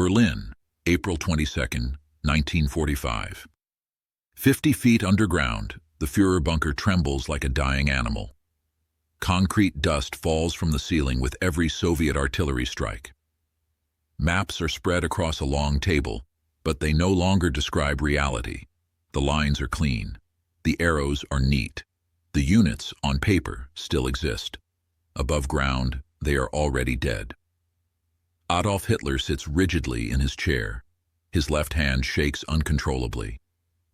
Berlin, April 22, 1945. 50 feet underground, the Führer bunker trembles like a dying animal. Concrete dust falls from the ceiling with every Soviet artillery strike. Maps are spread across a long table, but they no longer describe reality. The lines are clean. The arrows are neat. The units, on paper, still exist. Above ground, they are already dead. Adolf Hitler sits rigidly in his chair. His left hand shakes uncontrollably.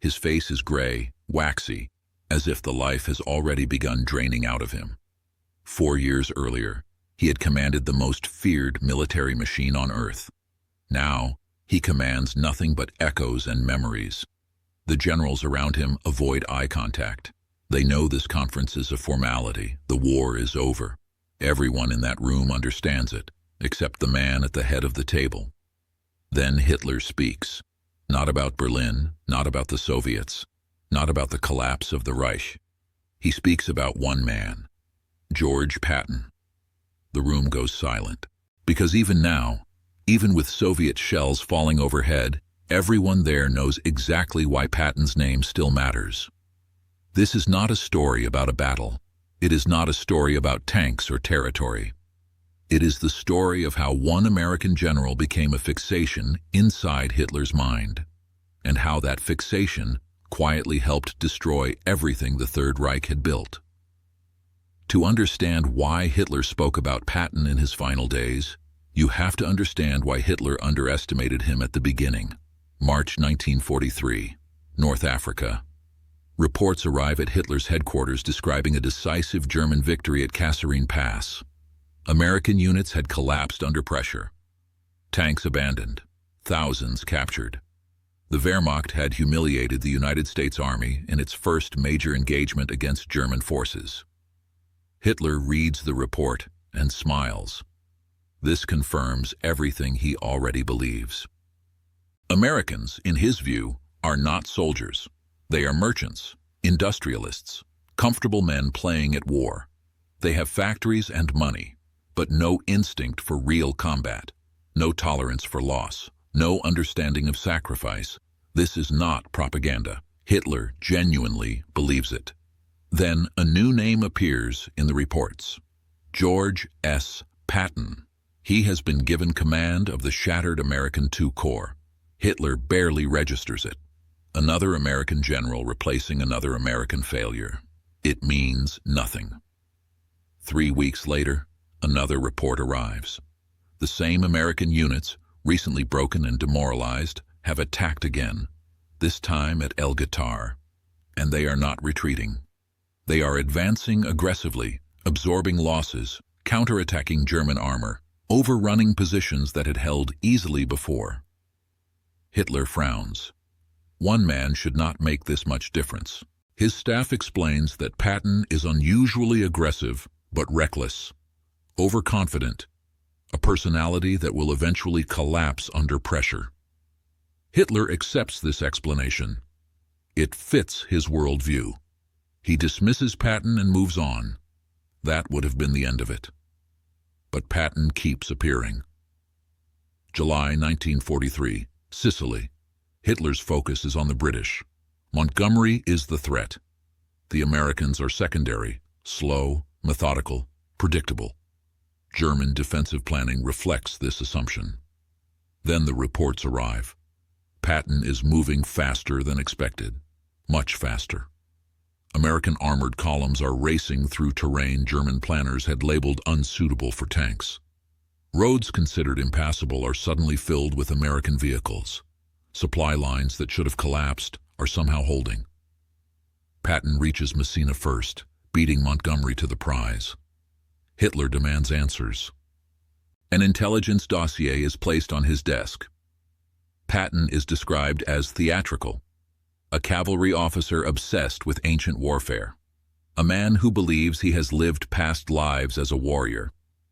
His face is gray, waxy, as if the life has already begun draining out of him. 4 years earlier, he had commanded the most feared military machine on earth. Now, he commands nothing but echoes and memories. The generals around him avoid eye contact. They know this conference is a formality. The war is over. Everyone in that room understands it, except the man at the head of the table. Then Hitler speaks. Not about Berlin, not about the Soviets, not about the collapse of the Reich. He speaks about one man, George Patton. The room goes silent, because even now, even with Soviet shells falling overhead, everyone there knows exactly why Patton's name still matters. This is not a story about a battle. It is not a story about tanks or territory. It is the story of how one American general became a fixation inside Hitler's mind, and how that fixation quietly helped destroy everything the Third Reich had built. To understand why Hitler spoke about Patton in his final days, you have to understand why Hitler underestimated him at the beginning. March 1943, North Africa. Reports arrive at Hitler's headquarters describing a decisive German victory at Kasserine Pass. American units had collapsed under pressure. Tanks abandoned. Thousands captured. The Wehrmacht had humiliated the United States Army in its first major engagement against German forces. Hitler reads the report and smiles. This confirms everything he already believes. Americans, in his view, are not soldiers. They are merchants, industrialists, comfortable men playing at war. They have factories and money, but no instinct for real combat, no tolerance for loss, no understanding of sacrifice. This is not propaganda. Hitler genuinely believes it. Then a new name appears in the reports. George S. Patton. He has been given command of the shattered American II Corps. Hitler barely registers it. Another American general replacing another American failure. It means nothing. 3 weeks later, another report arrives. The same American units, recently broken and demoralized, have attacked again, this time at El Guitar. And they are not retreating. They are advancing aggressively, absorbing losses, counterattacking German armor, overrunning positions that had held easily before. Hitler frowns. One man should not make this much difference. His staff explains that Patton is unusually aggressive, but reckless, overconfident, a personality that will eventually collapse under pressure. Hitler accepts this explanation. It fits his worldview. He dismisses Patton and moves on. That would have been the end of it. But Patton keeps appearing. July 1943, Sicily. Hitler's focus is on the British. Montgomery is the threat. The Americans are secondary, slow, methodical, predictable. German defensive planning reflects this assumption. Then the reports arrive. Patton is moving faster than expected, much faster. American armored columns are racing through terrain German planners had labeled unsuitable for tanks. Roads considered impassable are suddenly filled with American vehicles. Supply lines that should have collapsed are somehow holding. Patton reaches Messina first, beating Montgomery to the prize. Hitler demands answers. An intelligence dossier is placed on his desk. Patton is described as theatrical, a cavalry officer obsessed with ancient warfare, a man who believes he has lived past lives as a warrior.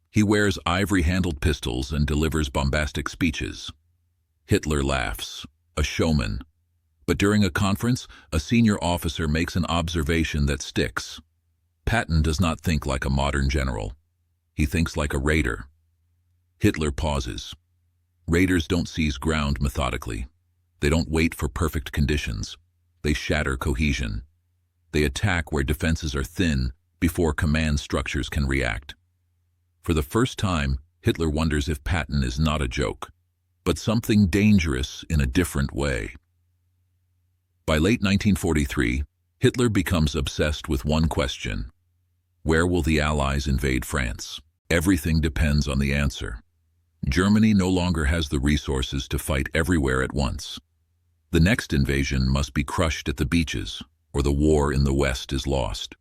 He wears ivory-handled pistols and delivers bombastic speeches. Hitler laughs, a showman. But during a conference, a senior officer makes an observation that sticks. Patton does not think like a modern general. He thinks like a raider. Hitler pauses. Raiders don't seize ground methodically. They don't wait for perfect conditions. They shatter cohesion. They attack where defenses are thin before command structures can react. For the first time, Hitler wonders if Patton is not a joke, but something dangerous in a different way. By late 1943, Hitler becomes obsessed with one question: where will the Allies invade France? Everything depends on the answer. Germany no longer has the resources to fight everywhere at once. The next invasion must be crushed at the beaches, or the war in the West is lost.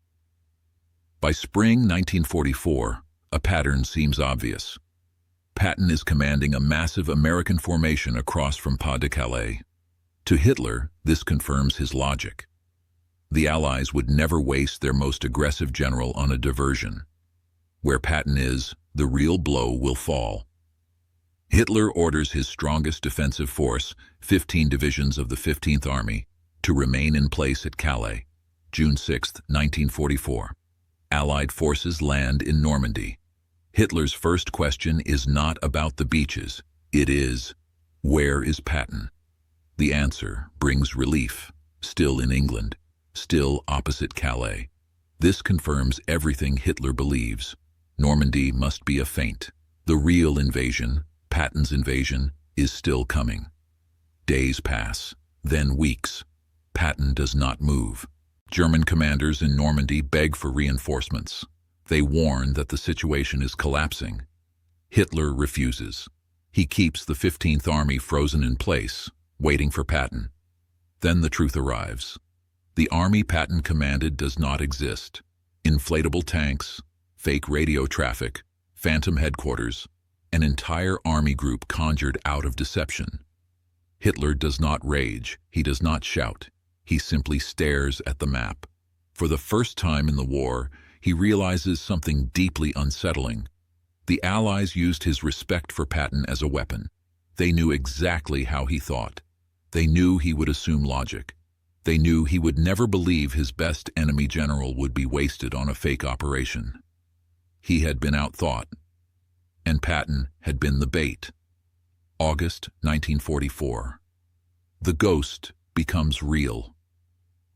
By spring 1944, a pattern seems obvious. Patton is commanding a massive American formation across from Pas-de-Calais. To Hitler, this confirms his logic. The Allies would never waste their most aggressive general on a diversion. Where Patton is, the real blow will fall. Hitler orders his strongest defensive force, 15 divisions of the 15th Army, to remain in place at Calais, June 6, 1944. Allied forces land in Normandy. Hitler's first question is not about the beaches. It is, where is Patton? The answer brings relief, still in England, still opposite Calais. This confirms everything Hitler believes. Normandy must be a feint. The real invasion, Patton's invasion, is still coming. Days pass, then weeks. Patton does not move. German commanders in Normandy beg for reinforcements. They warn that the situation is collapsing. Hitler refuses. He keeps the 15th Army frozen in place, waiting for Patton. Then the truth arrives. The army Patton commanded does not exist. Inflatable tanks, fake radio traffic, phantom headquarters, an entire army group conjured out of deception. Hitler does not rage. He does not shout. He simply stares at the map. For the first time in the war, he realizes something deeply unsettling. The Allies used his respect for Patton as a weapon. They knew exactly how he thought. They knew he would assume logic. They knew he would never believe his best enemy general would be wasted on a fake operation. He had been outthought, and Patton had been the bait. August 1944. The ghost becomes real.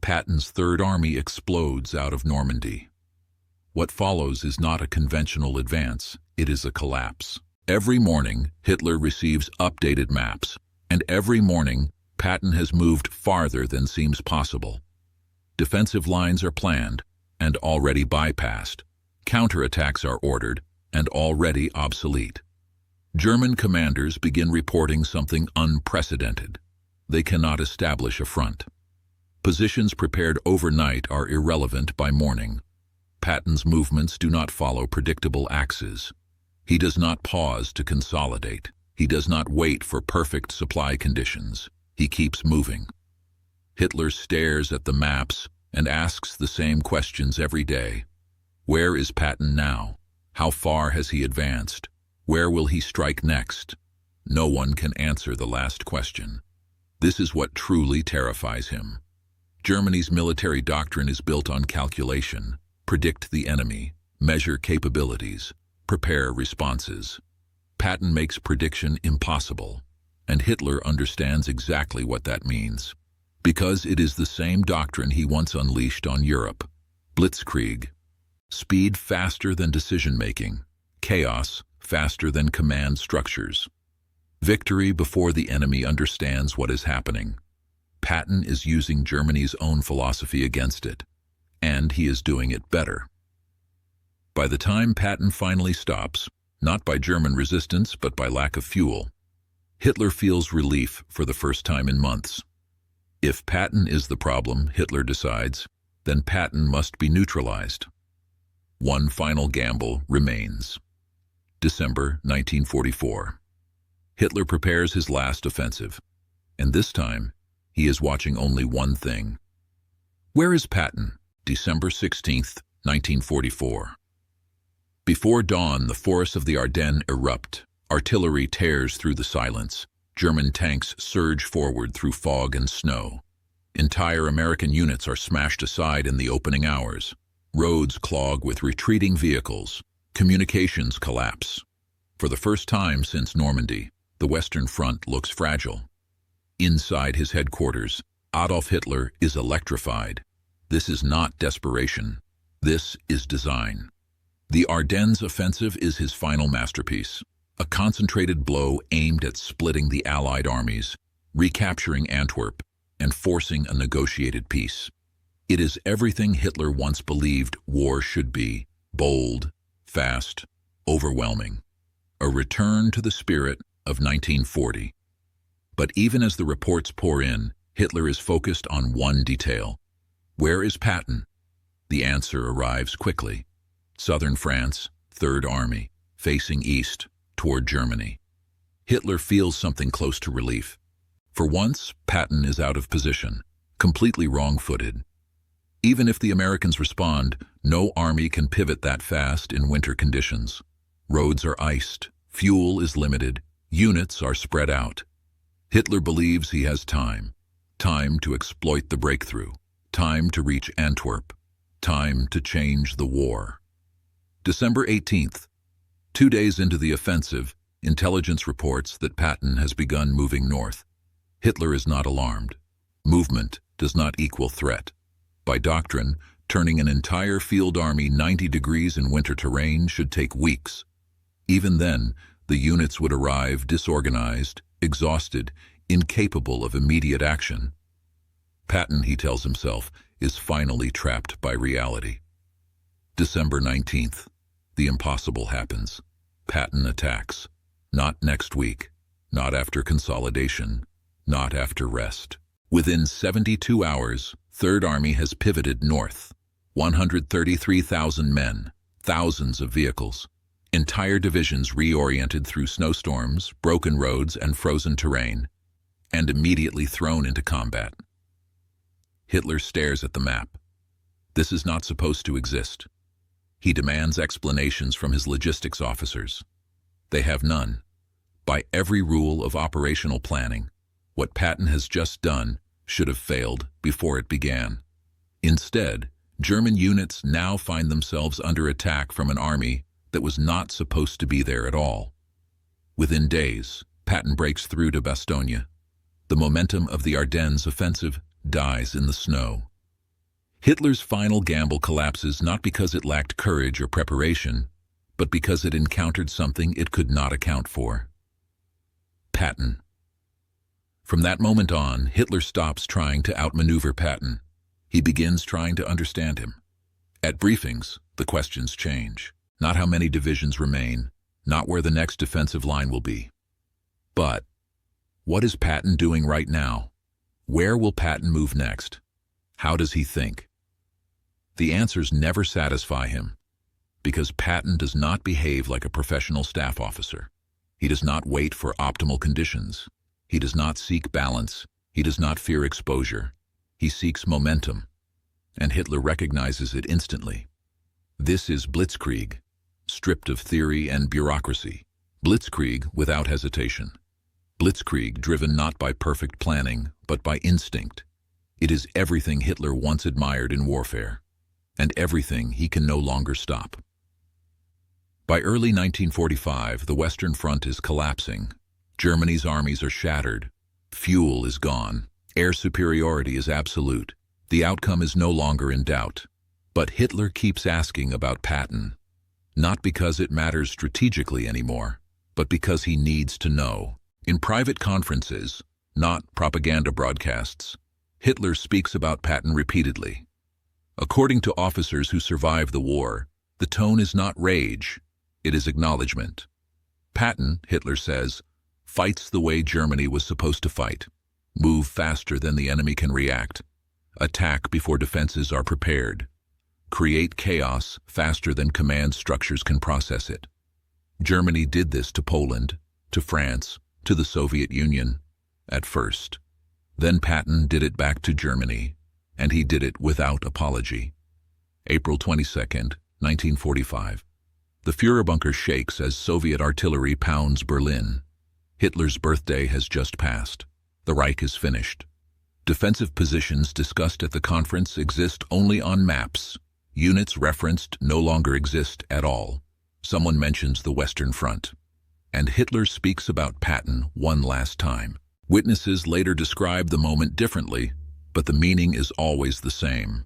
Patton's Third Army explodes out of Normandy. What follows is not a conventional advance, it is a collapse. Every morning, Hitler receives updated maps, and every morning, Patton has moved farther than seems possible. Defensive lines are planned and already bypassed. Counterattacks are ordered and already obsolete. German commanders begin reporting something unprecedented. They cannot establish a front. Positions prepared overnight are irrelevant by morning. Patton's movements do not follow predictable axes. He does not pause to consolidate. He does not wait for perfect supply conditions. He keeps moving. Hitler stares at the maps and asks the same questions every day. Where is Patton now? How far has he advanced? Where will he strike next? No one can answer the last question. This is what truly terrifies him. Germany's military doctrine is built on calculation. Predict the enemy, measure capabilities, prepare responses. Patton makes prediction impossible, and Hitler understands exactly what that means. Because it is the same doctrine he once unleashed on Europe. Blitzkrieg. Speed faster than decision-making. Chaos faster than command structures. Victory before the enemy understands what is happening. Patton is using Germany's own philosophy against it, and he is doing it better. By the time Patton finally stops, not by German resistance but by lack of fuel, Hitler feels relief for the first time in months. If Patton is the problem, Hitler decides, then Patton must be neutralized. One final gamble remains. December 1944. Hitler prepares his last offensive, and this time, he is watching only one thing. Where is Patton? December 16th, 1944. Before dawn, the forests of the Ardennes erupt. Artillery tears through the silence. German tanks surge forward through fog and snow. Entire American units are smashed aside in the opening hours. Roads clog with retreating vehicles. Communications collapse. For the first time since Normandy, The Western Front looks fragile. Inside his headquarters, Adolf Hitler is electrified. This is not desperation. This is design. The Ardennes offensive is his final masterpiece, a concentrated blow aimed at splitting the Allied armies, recapturing Antwerp, and forcing a negotiated peace. It is everything Hitler once believed war should be: bold, fast, overwhelming. A return to the spirit of 1940. But even as the reports pour in, Hitler is focused on one detail. Where is Patton? The answer arrives quickly. Southern France, Third Army, facing east, toward Germany. Hitler feels something close to relief. For once, Patton is out of position, completely wrong-footed. Even if the Americans respond, no army can pivot that fast in winter conditions. Roads are iced, fuel is limited, units are spread out. Hitler believes he has time to exploit the breakthrough, time to reach Antwerp, time to change the war. December 18th. 2 days into the offensive, intelligence reports that Patton has begun moving north. Hitler is not alarmed. Movement does not equal threat. By doctrine, turning an entire field army 90 degrees in winter terrain should take weeks. Even then, the units would arrive disorganized, exhausted, incapable of immediate action. Patton, he tells himself, is finally trapped by reality. December 19th. The impossible happens. Patton attacks. Not next week. Not after consolidation. Not after rest. Within 72 hours, Third Army has pivoted north. 133,000 men, thousands of vehicles. Entire divisions reoriented through snowstorms, broken roads, and frozen terrain, and immediately thrown into combat. Hitler stares at the map. This is not supposed to exist. He demands explanations from his logistics officers. They have none. By every rule of operational planning, what Patton has just done should have failed before it began. Instead, German units now find themselves under attack from an army that was not supposed to be there at all. Within days, Patton breaks through to Bastogne. The momentum of the Ardennes offensive dies in the snow. Hitler's final gamble collapses not because it lacked courage or preparation, but because it encountered something it could not account for. Patton. From that moment on, Hitler stops trying to outmaneuver Patton. He begins trying to understand him. At briefings, the questions change. Not how many divisions remain, not where the next defensive line will be. But, what is Patton doing right now? Where will Patton move next? How does he think? The answers never satisfy him, because Patton does not behave like a professional staff officer. He does not wait for optimal conditions. He does not seek balance. He does not fear exposure. He seeks momentum, and Hitler recognizes it instantly. This is blitzkrieg, stripped of theory and bureaucracy. Blitzkrieg without hesitation. Blitzkrieg driven not by perfect planning, but by instinct. It is everything Hitler once admired in warfare, and everything he can no longer stop. By early 1945, the Western Front is collapsing. Germany's armies are shattered. Fuel is gone. Air superiority is absolute. The outcome is no longer in doubt. But Hitler keeps asking about Patton, not because it matters strategically anymore, but because he needs to know. In private conferences, not propaganda broadcasts, Hitler speaks about Patton repeatedly. According to officers who survived the war, the tone is not rage, it is acknowledgement. Patton, Hitler says, fights the way Germany was supposed to fight. Move faster than the enemy can react. Attack before defenses are prepared. Create chaos faster than command structures can process it. Germany did this to Poland, to France, to the Soviet Union, at first. Then Patton did it back to Germany, and he did it without apology. April 22nd, 1945. The Führerbunker shakes as Soviet artillery pounds Berlin. Hitler's birthday has just passed. The Reich is finished. Defensive positions discussed at the conference exist only on maps. Units referenced no longer exist at all. Someone mentions the Western Front. And Hitler speaks about Patton one last time. Witnesses later describe the moment differently, but the meaning is always the same.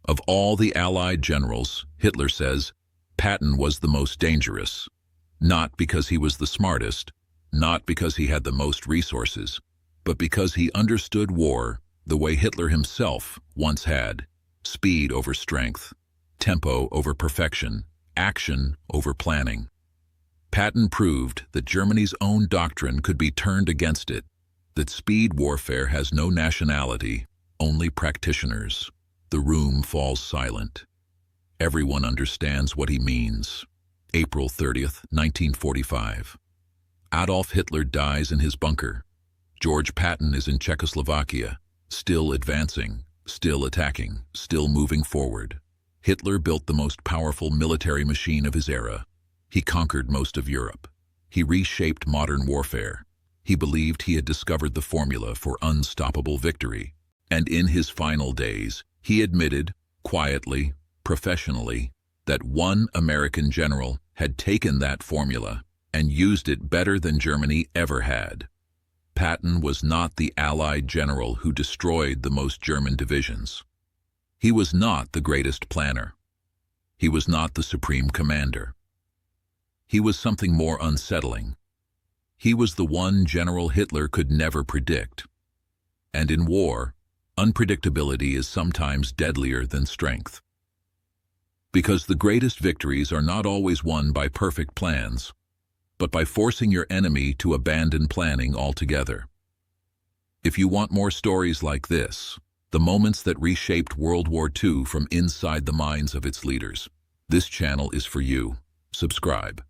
Of all the Allied generals, Hitler says, Patton was the most dangerous. Not because he was the smartest, not because he had the most resources, but because he understood war the way Hitler himself once had: speed over strength, tempo over perfection, action over planning. Patton proved that Germany's own doctrine could be turned against it, that speed warfare has no nationality, only practitioners. The room falls silent. Everyone understands what he means. April 30th, 1945. Adolf Hitler dies in his bunker. George Patton is in Czechoslovakia, still advancing, still attacking, still moving forward. Hitler built the most powerful military machine of his era. He conquered most of Europe. He reshaped modern warfare. He believed he had discovered the formula for unstoppable victory. And in his final days, he admitted, quietly, professionally, that one American general had taken that formula and used it better than Germany ever had. Patton was not the Allied general who destroyed the most German divisions. He was not the greatest planner. He was not the supreme commander. He was something more unsettling. He was the one General Hitler could never predict. And in war, unpredictability is sometimes deadlier than strength. Because the greatest victories are not always won by perfect plans, but by forcing your enemy to abandon planning altogether. If you want more stories like this, the moments that reshaped World War II from inside the minds of its leaders, this channel is for you. Subscribe.